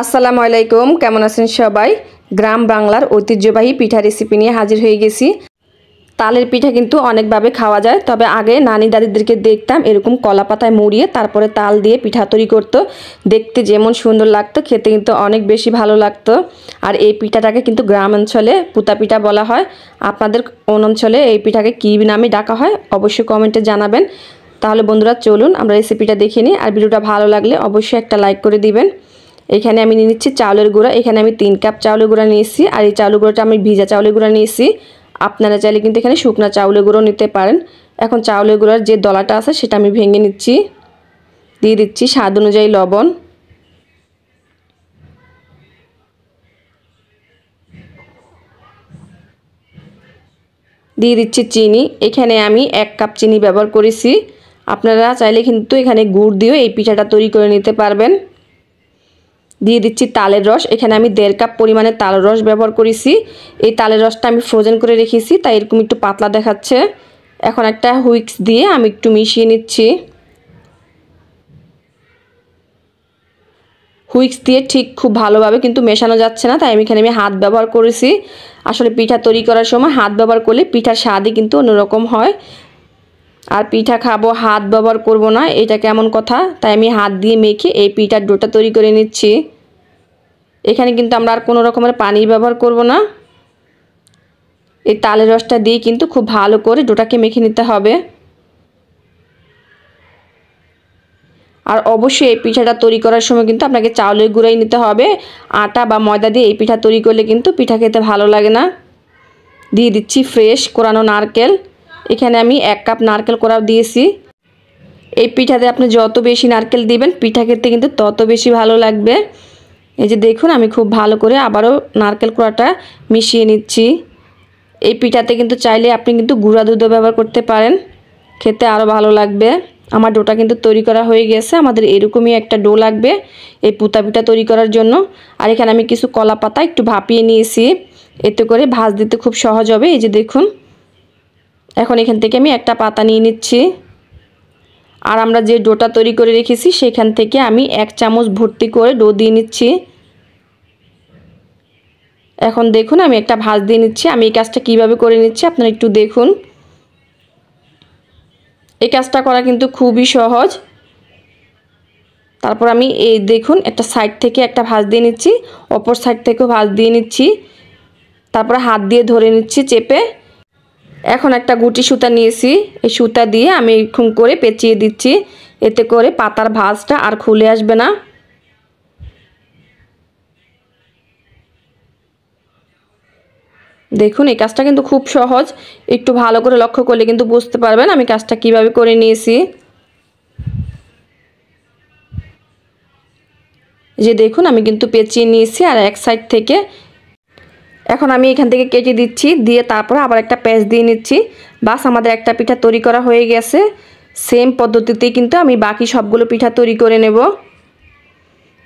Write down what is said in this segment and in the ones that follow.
আসসালামু আলাইকুম, কেমন আছেন সবাই? গ্রাম বাংলার ঐতিহ্যবাহী পিঠা রেসিপি নিয়ে হাজির হয়ে গেছি। তালের পিঠা কিন্তু অনেকভাবে খাওয়া যায়, তবে আগে নানি দাদিদেরকে দেখতাম এরকম কলা পাতায় মুড়িয়ে তারপরে তাল দিয়ে পিঠা তৈরি করতো। দেখতে যেমন সুন্দর লাগতো, খেতে কিন্তু অনেক বেশি ভালো লাগতো। আর এই পিঠাটাকে কিন্তু গ্রাম অঞ্চলে পুতা পিঠা বলা হয়। আপনাদের কোন অঞ্চলে এই পিঠাকে কী নামে ডাকা হয় অবশ্যই কমেন্টে জানাবেন। তাহলে বন্ধুরা চলুন আমরা রেসিপিটা দেখে নিই। আর ভিডিওটা ভালো লাগলে অবশ্যই একটা লাইক করে দিবেন। এখানে আমি নিয়ে নিচ্ছি চাউলের গুঁড়া। এখানে আমি 3 কাপ চাউলের গুঁড়া নিয়েছি। আর এই চাউলের গুঁড়াটা আমি ভিজা চাউলের গুঁড়া নিয়েছি। আপনারা চাইলে কিন্তু এখানে শুকনো চাউলের গুঁড়ো নিতে পারেন। এখন চাউলের গুঁড়ার যে দলাটা আছে সেটা আমি ভেঙে নিচ্ছি। দিয়ে দিচ্ছি স্বাদ অনুযায়ী লবণ। দিয়ে দিচ্ছি চিনি। এখানে আমি 1 কাপ চিনি ব্যবহার করেছি। আপনারা চাইলে কিন্তু এখানে গুড় দিয়েও এই পিঠাটা তৈরি করে নিতে পারবেন। দিয়ে দিচ্ছি তালের রস। এখানে আমি 1.5 কাপ পরিমাণে তালের রস ব্যবহার করেছি। এই তালের রসটা আমি ফ্রোজেন করে রেখেছি, তাই এরকম একটু পাতলা দেখাচ্ছে। এখন একটা হুইস্ক দিয়ে আমি একটু মিশিয়ে নিচ্ছি। হুইস্ক দিয়ে ঠিক খুব ভালোভাবে কিন্তু মেশানো যাচ্ছে না, তাই এখানে আমি হাত ব্যবহার করেছি। আসলে পিঠা তৈরি করার সময় হাত ব্যবহার করলে পিঠার স্বাদই কিন্তু অন্যরকম হয়। আর পিঠা খাবো হাত ব্যবহার করব না, এটা কেমন কথা? তাই আমি হাত দিয়ে মেখে এই পিঠার ডোটা তৈরি করে নিচ্ছি। এখানে কিন্তু আমরা আর কোনো রকমের পানি ব্যবহার করব না। এই তালের রসটা দিয়ে কিন্তু খুব ভালো করে ডোটাকে মেখে নিতে হবে। আর অবশ্যই এই পিঠাটা তৈরি করার সময় কিন্তু আপনাকে চাউলের গুঁড়াই নিতে হবে। আটা বা ময়দা দিয়ে এই পিঠা তৈরি করলে কিন্তু পিঠা খেতে ভালো লাগে না। দিয়ে দিচ্ছি ফ্রেশ কোরানো নারকেল। এখানে আমি 1 কাপ নারকেল কোড়া দিয়েছি। এই পিঠাতে আপনি যত বেশি নারকেল দিবেন পিঠা খেতে কিন্তু তত বেশি ভালো লাগবে। এই যে দেখুন আমি খুব ভালো করে আবারও নারকেল কোড়াটা মিশিয়ে নিচ্ছি। এই পিঠাতে কিন্তু চাইলে আপনি কিন্তু গুঁড়া দুধও ব্যবহার করতে পারেন, খেতে আরও ভালো লাগবে। আমার ডোটা কিন্তু তৈরি করা হয়ে গেছে। আমাদের এরকমই একটা ডো লাগবে এই পুতা পিঠা তৈরি করার জন্য। আর এখানে আমি কিছু কলা পাতা একটু ভাপিয়ে নিয়েছি, এতে করে ভাজ দিতে খুব সহজ হবে। এই যে দেখুন এখন এখান থেকে আমি একটা পাতা নিয়ে নিচ্ছি। আর আমরা যে ডোটা তৈরি করে রেখেছি সেখান থেকে আমি 1 চামচ ভর্তি করে ডো দিয়ে নিচ্ছি। এখন দেখুন আমি একটা ভাঁজ দিয়ে নিচ্ছি। আমি এই কাজটা কিভাবে করে নিচ্ছি আপনারা একটু দেখুন। এই কাজটা করা কিন্তু খুবই সহজ। তারপর আমি এই দেখুন একটা সাইড থেকে একটা ভাঁজ দিয়ে নিচ্ছি, অপর সাইড থেকেও ভাঁজ দিয়ে নিচ্ছি। তারপর হাত দিয়ে ধরে নিচ্ছি চেপে। এখন একটা গুটি সুতা নিয়েছি, এই সুতা দিয়ে আমি এরকম করে পেঁচিয়ে দিচ্ছি, এতে করে পাতার ভাঁজটা আর খুলে আসবে না। দেখুন এই কাজটা কিন্তু খুব সহজ, একটু ভালো করে লক্ষ্য করলে কিন্তু বুঝতে পারবেন আমি কাজটা কিভাবে করে নিয়েছি। যে দেখুন আমি কিন্তু পেঁচিয়ে নিয়েছি আর এক সাইড থেকে। এখন আমি এখান থেকে কেটে দিচ্ছি, দিয়ে তারপর আবার একটা প্যাঁচ দিয়ে নিচ্ছি। বাস আমাদের একটা পিঠা তৈরি করা হয়ে গেছে। সেম পদ্ধতিতেই কিন্তু আমি বাকি সবগুলো পিঠা তৈরি করে নেব।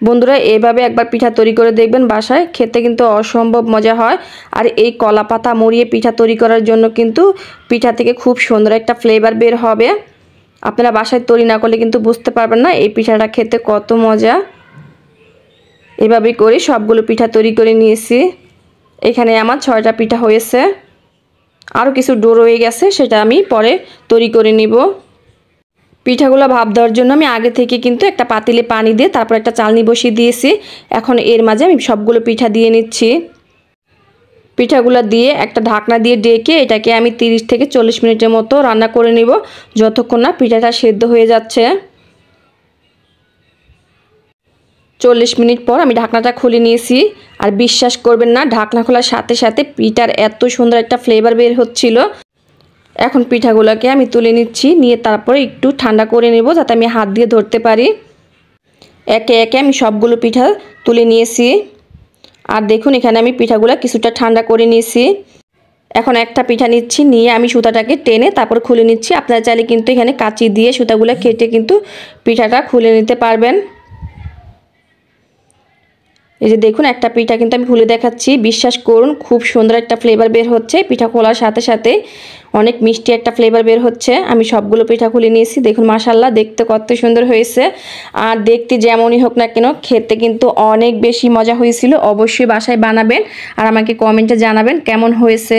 বন্ধুরা এভাবে একবার পিঠা তৈরি করে দেখবেন বাসায়, খেতে কিন্তু অসম্ভব মজা হয়। আর এই কলা পাতা মুড়িয়ে পিঠা তৈরি করার জন্য কিন্তু পিঠা থেকে খুব সুন্দর একটা ফ্লেভার বের হবে। আপনারা বাসায় তৈরি না করলে কিন্তু বুঝতে পারবেন না এই পিঠাটা খেতে কত মজা। এভাবে করে সবগুলো পিঠা তৈরি করে নিয়েছি। এখানে আমার 6টা পিঠা হয়েছে। আরও কিছু ডো রয়ে গেছে, সেটা আমি পরে তৈরি করে নিব। পিঠাগুলো ভাপ দেওয়ার জন্য আমি আগে থেকে কিন্তু একটা পাতিলে পানি দিয়ে তারপর একটা চালনি বসিয়ে দিয়েছি। এখন এর মাঝে আমি সবগুলো পিঠা দিয়ে নিচ্ছি। পিঠাগুলো দিয়ে একটা ঢাকনা দিয়ে ডেকে এটাকে আমি 30 থেকে 40 মিনিটের মতো রান্না করে নিব, যতক্ষণ না পিঠাটা সেদ্ধ হয়ে যাচ্ছে। 40 মিনিট পর আমি ঢাকনাটা খুলে নিয়েছি। আর বিশ্বাস করবেন না, ঢাকনা খোলার সাথে সাথে পিঠার এত সুন্দর একটা ফ্লেভার বের হচ্ছিল। এখন পিঠাগুলোকে আমি তুলে নিচ্ছি, নিয়ে তারপরে একটু ঠান্ডা করে নেব যাতে আমি হাত দিয়ে ধরতে পারি। একে একে আমি সবগুলো পিঠা তুলে নিয়েছি। আর দেখুন এখানে আমি পিঠাগুলো কিছুটা ঠান্ডা করে নিয়েছি। এখন একটা পিঠা নিচ্ছি, নিয়ে আমি সুতাটাকে টেনে তারপর খুলে নিচ্ছি। আপনারা চাইলে কিন্তু এখানে কাঁচি দিয়ে সুতাগুলো কেটে কিন্তু পিঠাটা খুলে নিতে পারবেন। এই যে দেখুন একটা পিঠা কিন্তু আমি খুলে দেখাচ্ছি, বিশ্বাস করুন খুব সুন্দর একটা ফ্লেভার বের হচ্ছে। পিঠা খোলার সাথে সাথে অনেক মিষ্টি একটা ফ্লেভার বের হচ্ছে। আমি সবগুলো পিঠা খুলে নিয়েছি, দেখুন মাশাআল্লাহ দেখতে কত সুন্দর হয়েছে। আর দেখতে যেমনই হোক না কেন খেতে কিন্তু অনেক বেশি মজা হয়েছিল। অবশ্যই বাসায় বানাবেন আর আমাকে কমেন্টে জানাবেন কেমন হয়েছে।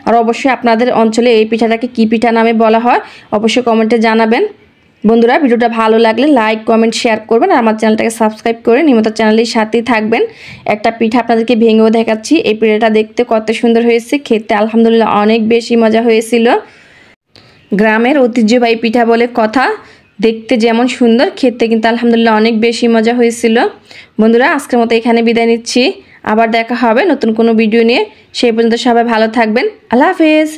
আর অবশ্যই আপনাদের অঞ্চলে এই পিঠাটাকে কী পিঠা নামে বলা হয় অবশ্যই কমেন্টে জানাবেন। বন্ধুরা ভিডিওটা ভালো লাগলে লাইক কমেন্ট শেয়ার করবেন আর আমার চ্যানেলটাকে সাবস্ক্রাইব করে নিয়মিত চ্যানেলের সাথেই থাকবেন। একটা পিঠা আপনাদেরকে ভেঙেও দেখাচ্ছি। এই পিঠাটা দেখতে কত সুন্দর হয়েছে, খেতে আলহামদুলিল্লাহ অনেক বেশি মজা হয়েছিল। গ্রামের ঐতিহ্যবাহী পিঠা বলে কথা, দেখতে যেমন সুন্দর খেতে কিন্তু আলহামদুলিল্লাহ অনেক বেশি মজা হয়েছিল। বন্ধুরা আজকের মতো এখানে বিদায় নিচ্ছি, আবার দেখা হবে নতুন কোনো ভিডিও নিয়ে। সেই পর্যন্ত সবাই ভালো থাকবেন, আল্লাহ হাফেজ।